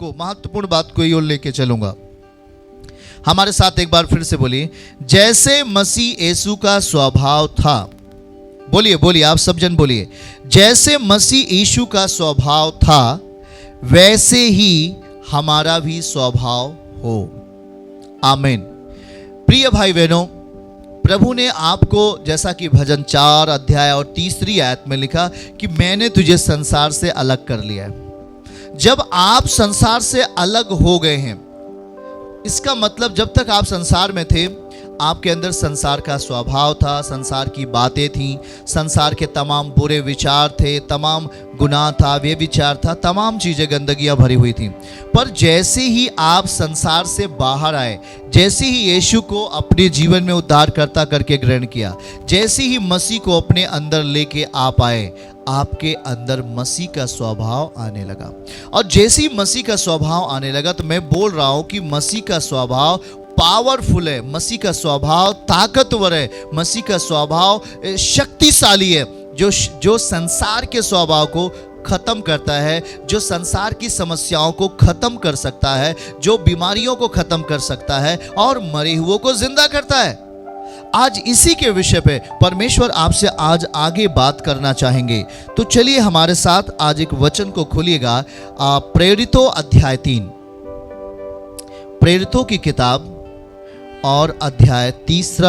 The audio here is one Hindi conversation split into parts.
को, महत्वपूर्ण बात को और लेके चलूंगा। हमारे साथ एक बार फिर से बोलिए, जैसे मसीह यीशु का स्वभाव था। बोलिए बोलिए, आप सब जन बोलिए, जैसे मसीह यीशु का स्वभाव था वैसे ही हमारा भी स्वभाव हो। आमीन। प्रिय भाई बहनों, प्रभु ने आपको, जैसा कि भजन 4 अध्याय और 3 आयत में लिखा कि मैंने तुझे संसार से अलग कर लिया है। जब आप संसार से अलग हो गए हैं, इसका मतलब जब तक आप संसार में थे आपके अंदर संसार का स्वभाव था, संसार की बातें थीं, संसार के तमाम बुरे विचार थे, तमाम गुनाह था, व्यभिचार था, तमाम चीज़ें गंदगियाँ भरी हुई थीं। पर जैसे ही आप संसार से बाहर आए, जैसे ही यीशु को अपने जीवन में उद्धारकर्ता करके ग्रहण किया, जैसे ही मसीह को अपने अंदर लेके आप आए, आपके अंदर मसीह का स्वभाव आने लगा। और जैसे ही मसीह का स्वभाव आने लगा, तो मैं बोल रहा हूँ कि मसीह का स्वभाव पावरफुल है, मसीह का स्वभाव ताकतवर है, मसीह का स्वभाव शक्तिशाली है, जो संसार के स्वभाव को खत्म करता है, जो संसार की समस्याओं को खत्म कर सकता है, जो बीमारियों को खत्म कर सकता है और मरे हुओं को जिंदा करता है। आज इसी के विषय पे परमेश्वर आपसे आज आगे बात करना चाहेंगे। तो चलिए हमारे साथ आज एक वचन को खोलिएगा, प्रेरितों अध्याय 3, प्रेरितों की किताब और अध्याय 3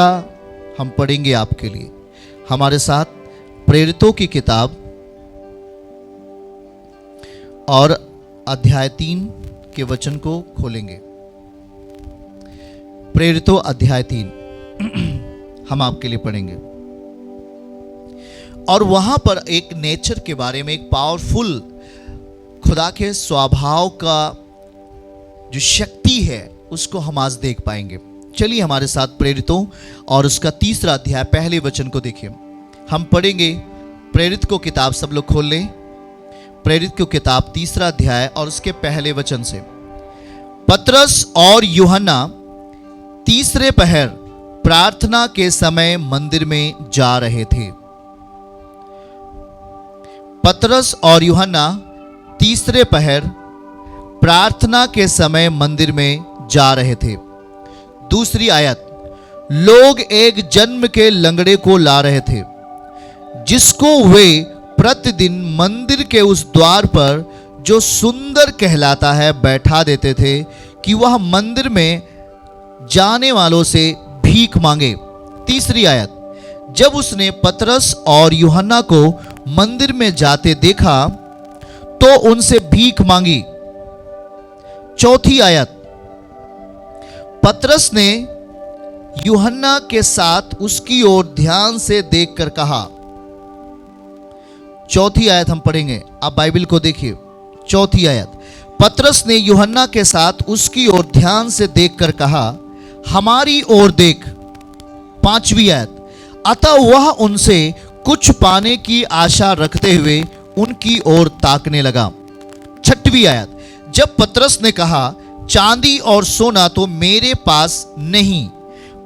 हम पढ़ेंगे आपके लिए। हमारे साथ प्रेरितों की किताब और अध्याय 3 के वचन को खोलेंगे। प्रेरितों अध्याय 3 हम आपके लिए पढ़ेंगे। और वहां पर एक नेचर के बारे में, एक पावरफुल खुदा के स्वभाव का जो शक्ति है उसको हम आज देख पाएंगे। चलिए हमारे साथ प्रेरितों और उसका 3 अध्याय पहले वचन को देखिए। हम पढ़ेंगे प्रेरित को किताब, सब लोग खोल लें, प्रेरित को किताब 3 अध्याय और उसके पहले वचन से। पतरस और यूहन्ना तीसरे पहर प्रार्थना के समय मंदिर में जा रहे थे। पतरस और यूहन्ना तीसरे पहर प्रार्थना के समय मंदिर में जा रहे थे। 2 आयत, लोग एक जन्म के लंगड़े को ला रहे थे, जिसको वे प्रतिदिन मंदिर के उस द्वार पर, जो सुंदर कहलाता है, बैठा देते थे कि वह मंदिर में जाने वालों से भीख मांगे। 3 आयत, जब उसने पतरस और यूहन्ना को मंदिर में जाते देखा तो उनसे भीख मांगी। 4 आयत, पतरस ने यूहन्ना के साथ उसकी ओर ध्यान से देखकर कहा। 4 आयत हम पढ़ेंगे, आप बाइबल को देखिए। 4 आयत, पतरस ने यूहन्ना के साथ उसकी ओर ध्यान से देखकर कहा, हमारी ओर देख। 5 आयत, अतः वह उनसे कुछ पाने की आशा रखते हुए उनकी ओर ताकने लगा। 6 आयत, जब पतरस ने कहा, चांदी और सोना तो मेरे पास नहीं,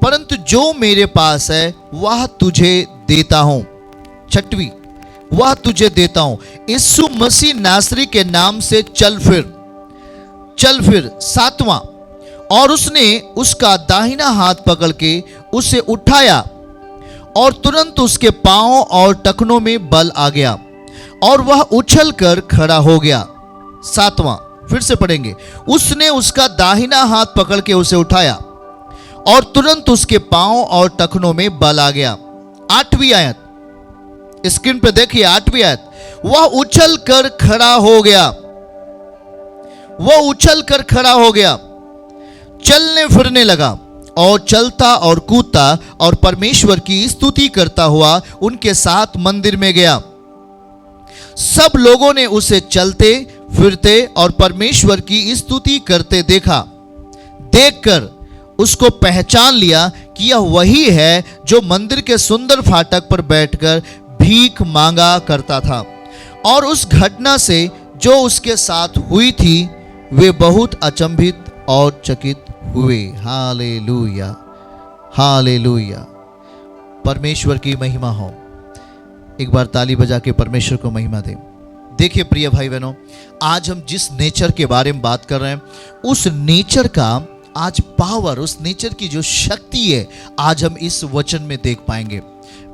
परंतु जो मेरे पास है वह तुझे देता हूं। 6, वह तुझे देता हूं, यीशु मसीह नासरी के नाम से चल फिर। 7वां, और उसने उसका दाहिना हाथ पकड़ के उसे उठाया और तुरंत उसके पांव और टखनों में बल आ गया और वह उछल कर खड़ा हो गया। 7वां, फिर से पढ़ेंगे, उसने उसका दाहिना हाथ पकड़ के उसे उठाया और तुरंत उसके पांव और टखनों में बल आ गया। 8वीं आयत, स्क्रीन पे देखिए। 8वीं आयत, वह उछल कर खड़ा हो गया, वह उछल कर खड़ा हो गया, चलने फिरने लगा और चलता और कूदता और परमेश्वर की स्तुति करता हुआ उनके साथ मंदिर में गया। सब लोगों ने उसे चलते फिरते और परमेश्वर की स्तुति करते देखा। देखकर उसको पहचान लिया कि यह वही है जो मंदिर के सुंदर फाटक पर बैठकर भीख मांगा करता था। और उस घटना से जो उसके साथ हुई थी वे बहुत अचंभित और चकित हुए। हालेलुया, हालेलुया, परमेश्वर की महिमा हो। एक बार ताली बजा के परमेश्वर को महिमा दें। देखिए प्रिय भाई बहनों, आज हम जिस नेचर के बारे में बात कर रहे हैं, उस नेचर का आज पावर, उस नेचर की जो शक्ति है, आज हम इस वचन में देख पाएंगे।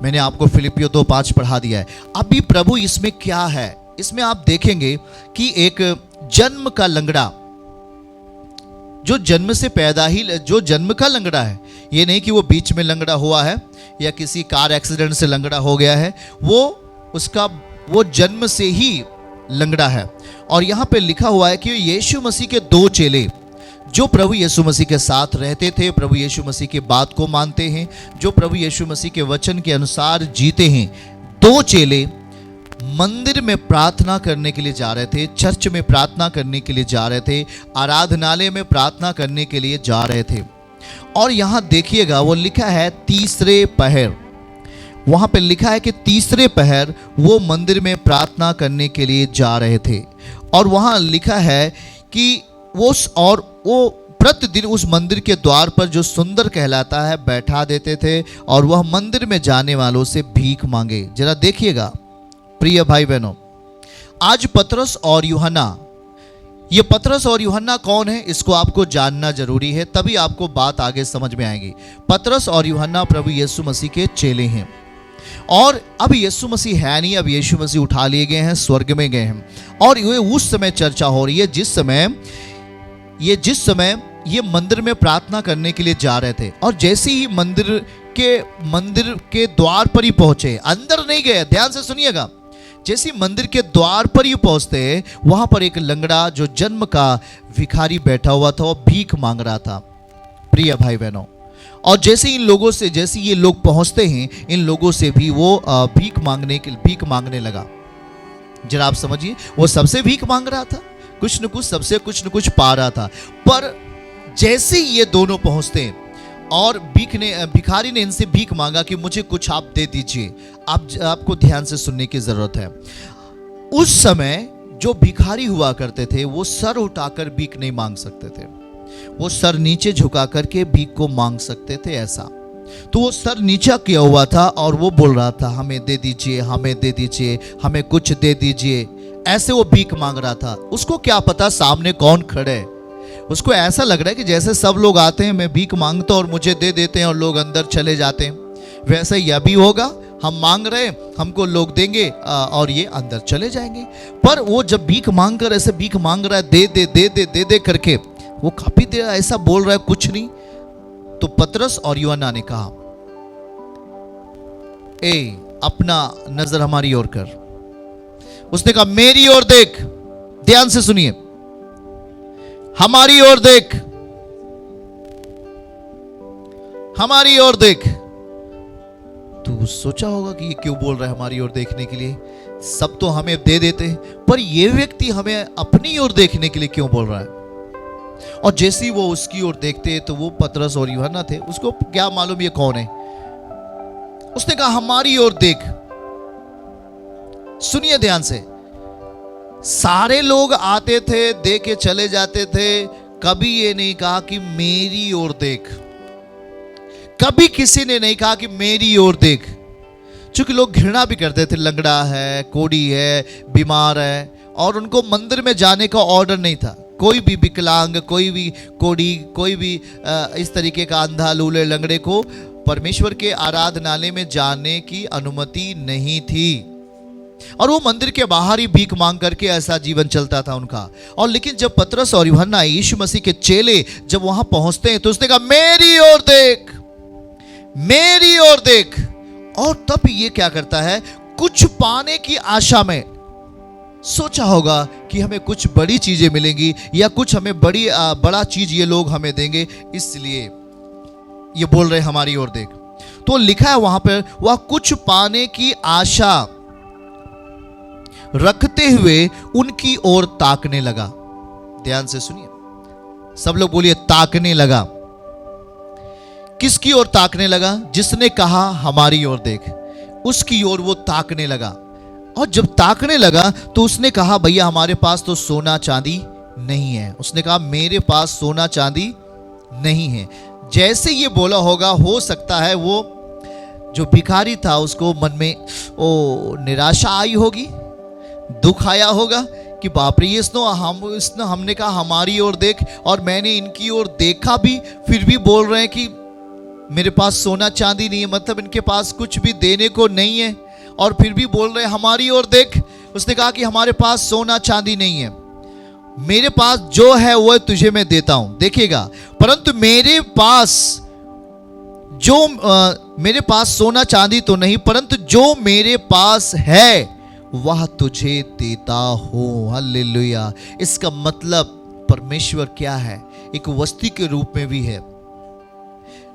मैंने आपको फिलिपियो 2:5 पढ़ा दिया है। अभी प्रभु इसमें क्या है, इसमें आप देखेंगे कि एक जन्म का लंगड़ा, जो जन्म से पैदा ही, जो जन्म का लंगड़ा है, ये नहीं कि वो बीच में लंगड़ा हुआ है या किसी कार एक्सीडेंट से लंगड़ा हो गया है, वो जन्म से ही लंगड़ा है। और यहाँ पे लिखा हुआ है कि यीशु मसीह के 2 चेले जो प्रभु यीशु मसीह के साथ रहते थे, प्रभु यीशु मसीह की बात को मानते हैं, जो प्रभु यीशु मसीह के वचन के अनुसार जीते हैं, 2 चेले मंदिर में प्रार्थना करने के लिए जा रहे थे, चर्च में प्रार्थना करने के लिए जा रहे थे, आराधनालय में प्रार्थना करने के लिए जा रहे थे। और यहाँ देखिएगा वो लिखा है तीसरे पहर, वहाँ पे लिखा है कि तीसरे पहर वो मंदिर में प्रार्थना करने के लिए जा रहे थे। और वहाँ लिखा है कि वो प्रतिदिन उस मंदिर के द्वार पर, जो सुंदर कहलाता है, बैठा देते थे और वह मंदिर में जाने वालों से भीख मांगे। जरा देखिएगा प्रिय भाई बहनों, आज पतरस और यूहन्ना, ये पतरस और यूहन्ना कौन है, इसको आपको जानना जरूरी है, तभी आपको बात आगे समझ में आएगी। पतरस और यूहन्ना प्रभु यीशु मसीह के चेले हैं। और अब यीशु मसीह है नहीं, अब यीशु मसीह उठा लिए गए हैं, स्वर्ग में गए हैं। और ये उस समय चर्चा हो रही है जिस समय ये मंदिर में प्रार्थना करने के लिए जा रहे थे। और जैसे ही मंदिर के द्वार पर ही पहुंचे, अंदर नहीं गए, ध्यान से सुनिएगा, जैसे ही मंदिर के द्वार पर ही पहुंचते, वहां पर एक लंगड़ा जो जन्म का भिखारी बैठा हुआ था, वो भीख मांग रहा था। प्रिय भाई बहनों, और जैसे ये लोग पहुंचते हैं, इन लोगों से भी वो भीख मांगने लगा। जरा आप समझिए, वो सबसे भीख मांग रहा था, कुछ न कुछ सबसे कुछ न कुछ पा रहा था। पर जैसे ही ये दोनों पहुंचते हैं और भिखारी ने इनसे भीख मांगा कि मुझे कुछ आप दे दीजिए। आपको ध्यान से सुनने की जरूरत है। उस समय जो भिखारी हुआ करते थे, वो सर उठाकर भीख नहीं मांग सकते थे, वो सर नीचे झुका करके भीख को मांग सकते थे। ऐसा तो वो सर नीचा किया हुआ था और वो बोल रहा था, हमें दे दीजिए, हमें दे दीजिए, हमें कुछ दे दीजिए। ऐसे वो भीख मांग रहा था। उसको क्या पता सामने कौन खड़े है। उसको ऐसा लग रहा है कि जैसे सब लोग आते हैं, मैं भीख मांगता और मुझे दे देते हैं और लोग अंदर चले जाते हैं, वैसे यह भी होगा, हम मांग रहे, हमको लोग देंगे और ये अंदर चले जाएंगे। पर वो जब भीख मांग कर ऐसे भीख मांग रहा है, दे दे दे दे दे दे करके, वो काफी देर ऐसा बोल रहा है, कुछ नहीं। तो पतरस और यूहन्ना ने कहा, अपना नजर हमारी ओर कर। उसने कहा, मेरी ओर देख, ध्यान से सुनिए, हमारी ओर देख, हमारी ओर देख। तो सोचा होगा कि ये क्यों बोल रहा है हमारी ओर देखने के लिए, सब तो हमें दे देते हैं, पर ये व्यक्ति हमें अपनी ओर देखने के लिए क्यों बोल रहा है। और जैसे ही वो उसकी ओर देखते तो वो पतरस और यूहन्ना थे, उसको क्या मालूम ये कौन है। उसने कहा, हमारी ओर देख। सुनिए ध्यान से, सारे लोग आते थे, दे के चले जाते थे, कभी ये नहीं कहा कि मेरी ओर देख। कभी किसी ने नहीं कहा कि मेरी ओर देख, क्योंकि लोग घृणा भी करते थे। लंगड़ा है, कोढ़ी है, बीमार है, और उनको मंदिर में जाने का ऑर्डर नहीं था। कोई भी विकलांग, कोई भी कोढ़ी, कोई भी इस तरीके का अंधा, लूले, लंगड़े को परमेश्वर के आराधनालय में जाने की अनुमति नहीं थी। और वो मंदिर के बाहर ही भीख मांग करके ऐसा जीवन चलता था उनका। और लेकिन जब पतरस और यूहन्ना, यीशु मसीह के चेले, जब वहां पहुंचते हैं, तो उसने कहा, मेरी ओर देख, मेरी ओर देख। और तब ये क्या करता है, कुछ पाने की आशा में सोचा होगा कि हमें कुछ बड़ी चीजें मिलेंगी या कुछ हमें बड़ा चीज ये लोग हमें देंगे, इसलिए ये बोल रहे हमारी ओर देख। तो लिखा है वहां पर, वह कुछ पाने की आशा रखते हुए उनकी ओर ताकने लगा। ध्यान से सुनिए, सब लोग बोलिए, ताकने लगा। किसकी ओर ताकने लगा? जिसने कहा हमारी ओर देख, उसकी ओर वो ताकने लगा। और जब ताकने लगा तो उसने कहा, भैया हमारे पास तो सोना चांदी नहीं है। उसने कहा, मेरे पास सोना चांदी नहीं है। जैसे ये बोला होगा, हो सकता है वो जो भिखारी था उसको मन में निराशा आई होगी। दुख आया होगा कि बाप रे, इसने हमने कहा हमारी ओर देख, और मैंने इनकी ओर देखा भी, फिर भी बोल रहे हैं कि मेरे पास सोना चांदी नहीं है, मतलब इनके पास कुछ भी देने को नहीं है, और फिर भी बोल रहे हैं हमारी ओर देख। उसने कहा कि हमारे पास सोना चांदी नहीं है, मेरे पास जो है वह तुझे मैं देता हूं। देखिएगा, परंतु मेरे पास सोना चांदी तो नहीं, परंतु जो मेरे पास है वह तुझे देता हूं। हालेलुया। इसका मतलब परमेश्वर क्या है? एक वस्तु के रूप में भी है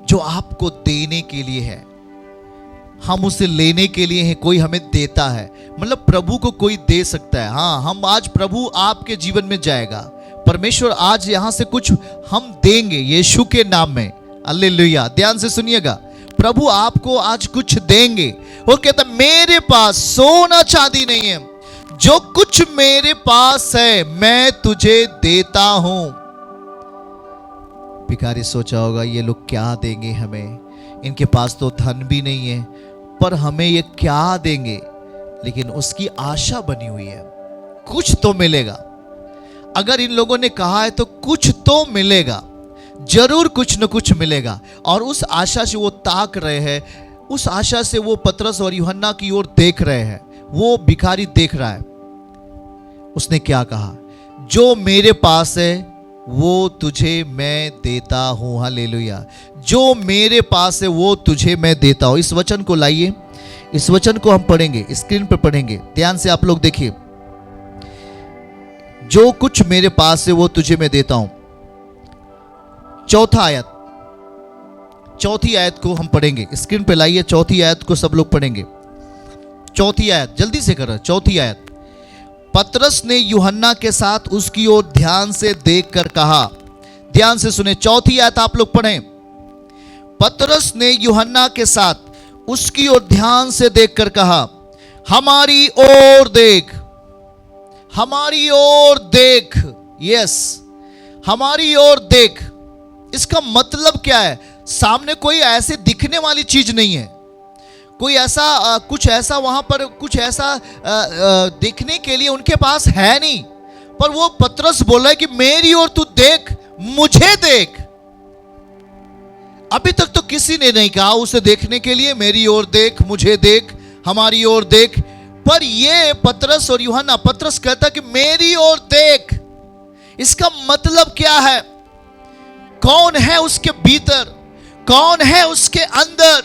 जो आपको देने के लिए है, हम उसे लेने के लिए हैं। कोई हमें देता है, मतलब प्रभु को कोई दे सकता है। हाँ, हम आज प्रभु आपके जीवन में जाएगा, परमेश्वर आज यहां से कुछ हम देंगे यीशु के नाम में। हालेलुया। ध्यान से सुनिएगा, प्रभु आपको आज कुछ देंगे। वो कहता मेरे पास सोना चांदी नहीं है, जो कुछ मेरे पास है मैं तुझे देता हूं। भिखारी सोचा होगा ये लोग क्या देंगे हमें, इनके पास तो धन भी नहीं है, पर हमें ये क्या देंगे। लेकिन उसकी आशा बनी हुई है, कुछ तो मिलेगा। अगर इन लोगों ने कहा है तो कुछ तो मिलेगा, जरूर कुछ न कुछ मिलेगा। और उस आशा से वो ताक रहे हैं, उस आशा से वो पतरस और यूहन्ना की ओर देख रहे हैं। वो भिखारी देख रहा है। उसने क्या कहा? जो मेरे पास है वो तुझे मैं देता हूं। हालेलुया। जो मेरे पास है वो तुझे मैं देता हूं। इस वचन को लाइए, इस वचन को हम पढ़ेंगे, स्क्रीन पर पढ़ेंगे, ध्यान से आप लोग देखिए। जो कुछ मेरे पास है वो तुझे मैं देता हूं। चौथी आयत को हम पढ़ेंगे, स्क्रीन पे लाइए। चौथी आयत को सब लोग पढ़ेंगे। चौथी आयत जल्दी से करो। चौथी आयत, पतरस ने यूहन्ना के साथ उसकी ओर ध्यान से देखकर कहा। ध्यान से सुने, चौथी आयत आप लोग पढ़ें। पतरस ने यूहन्ना के साथ उसकी ओर ध्यान से देखकर कहा, हमारी ओर देख, हमारी ओर देख। यस, हमारी ओर देख। इसका मतलब क्या है? सामने कोई ऐसे दिखने वाली चीज नहीं है, कोई ऐसा कुछ ऐसा वहां पर कुछ ऐसा देखने के लिए उनके पास है नहीं, पर वो पतरस बोल रहा है कि मेरी ओर तू देख, मुझे देख। अभी तक तो किसी ने नहीं कहा उसे देखने के लिए मेरी ओर देख, मुझे देख, हमारी ओर देख, पर ये पतरस और यूहन्ना, पतरस कहता कि मेरी ओर देख। इसका मतलब क्या है? कौन है उसके भीतर, कौन है उसके अंदर,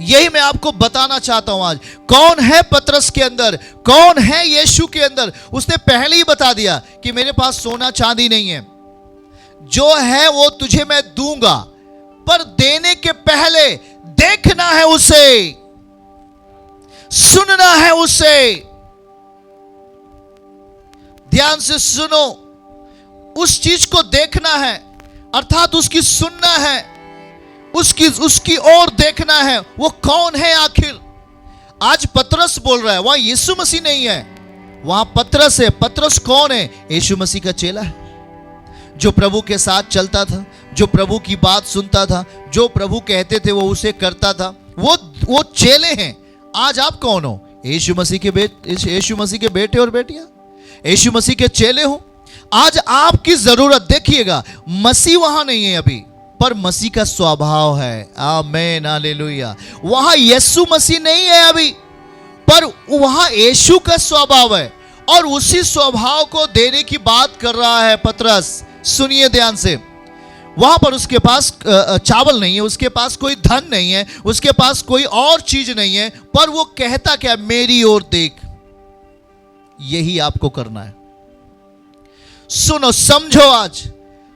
यही मैं आपको बताना चाहता हूं आज। कौन है पतरस के अंदर, कौन है यीशु के अंदर? उसने पहले ही बता दिया कि मेरे पास सोना चांदी नहीं है, जो है वो तुझे मैं दूंगा, पर देने के पहले देखना है उसे, सुनना है उसे। ध्यान से सुनो, उस चीज को देखना है, अर्थात उसकी सुनना है, उसकी ओर देखना है। वो कौन है आखिर? आज पतरस बोल रहा है, वहां यीशु मसीह नहीं है, वहां पतरस है। पतरस कौन है? यीशु मसीह का चेला है, जो प्रभु के साथ चलता था, जो प्रभु की बात सुनता था, जो प्रभु कहते थे वो उसे करता था। वो चेले हैं। आज आप कौन हो? यीशु मसीह के बेटे और बेटियां, यीशु मसीह के चेले हो। आज आपकी जरूरत, देखिएगा, मसीह वहां नहीं है अभी, पर मसीह का स्वभाव है। आमीन, हालेलुया। वहां यीशु मसीह नहीं है अभी, पर वहां यीशु का स्वभाव है, और उसी स्वभाव को देने की बात कर रहा है पतरस। सुनिए ध्यान से, वहां पर उसके पास चावल नहीं है, उसके पास कोई धन नहीं है, उसके पास कोई और चीज नहीं है, पर वो कहता क्या? मेरी ओर देख। यही आपको करना है। सुनो, समझो, आज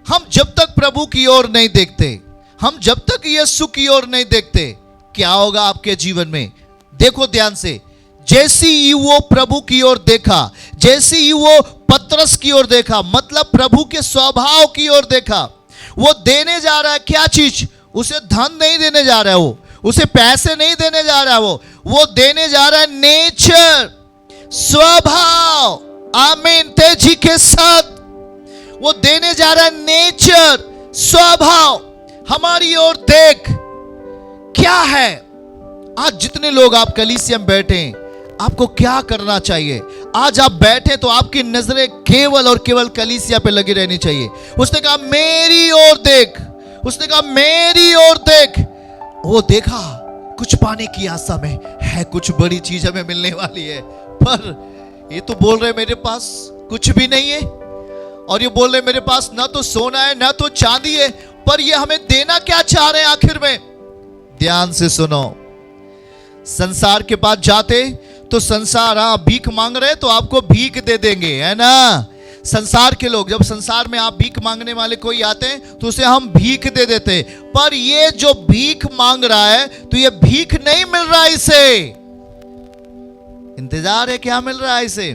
हम जब तक प्रभु की ओर नहीं देखते, हम जब तक यीशु की ओर नहीं देखते, क्या होगा आपके जीवन में? देखो ध्यान से, जैसे ही वो प्रभु की ओर देखा, जैसे ही वो पतरस की ओर देखा, मतलब प्रभु के स्वभाव की ओर देखा, वो देने जा रहा है क्या चीज? उसे धन नहीं देने जा रहा है, वो उसे पैसे नहीं देने जा रहा है, वो देने जा रहा है नेचर, स्वभाव। आमीन, तेजी के साथ वो देने जा रहा है नेचर, स्वभाव। हमारी ओर देख। क्या है? आज जितने लोग आप कलीसिया में बैठे हैं, आपको क्या करना चाहिए? आज आप बैठे तो आपकी नजरें केवल और केवल कलीसिया पे लगी रहनी चाहिए। उसने कहा मेरी ओर देख, उसने कहा मेरी ओर देख। वो देखा, कुछ पाने की आशा में है, कुछ बड़ी चीज हमें मिलने वाली है, पर ये तो बोल रहे मेरे पास कुछ भी नहीं है, और ये बोल रहे मेरे पास ना तो सोना है ना तो चांदी है, पर ये हमें देना क्या चाह रहे हैं आखिर में। ध्यान से सुनो, संसार के पास जाते तो संसार, भीख मांग रहे तो आपको भीख दे देंगे, है ना। संसार के लोग, जब संसार में आप भीख मांगने वाले कोई आते हैं तो उसे हम भीख दे देते, पर ये जो भीख मांग रहा है तो ये भीख नहीं मिल रहा है, इसे इंतजार है क्या मिल रहा है इसे।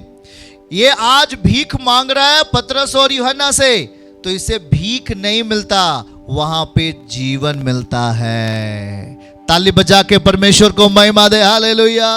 ये आज भीख मांग रहा है पतरस और यूहन्ना से, तो इसे भीख नहीं मिलता, वहां पे जीवन मिलता है। ताली बजा के परमेश्वर को महिमा दे, हालेलुया।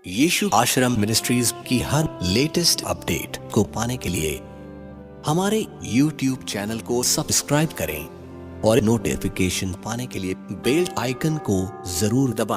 यीशु आश्रम मिनिस्ट्रीज की हर लेटेस्ट अपडेट को पाने के लिए हमारे YouTube चैनल को सब्सक्राइब करें और नोटिफिकेशन पाने के लिए बेल आइकन को जरूर दबाएं।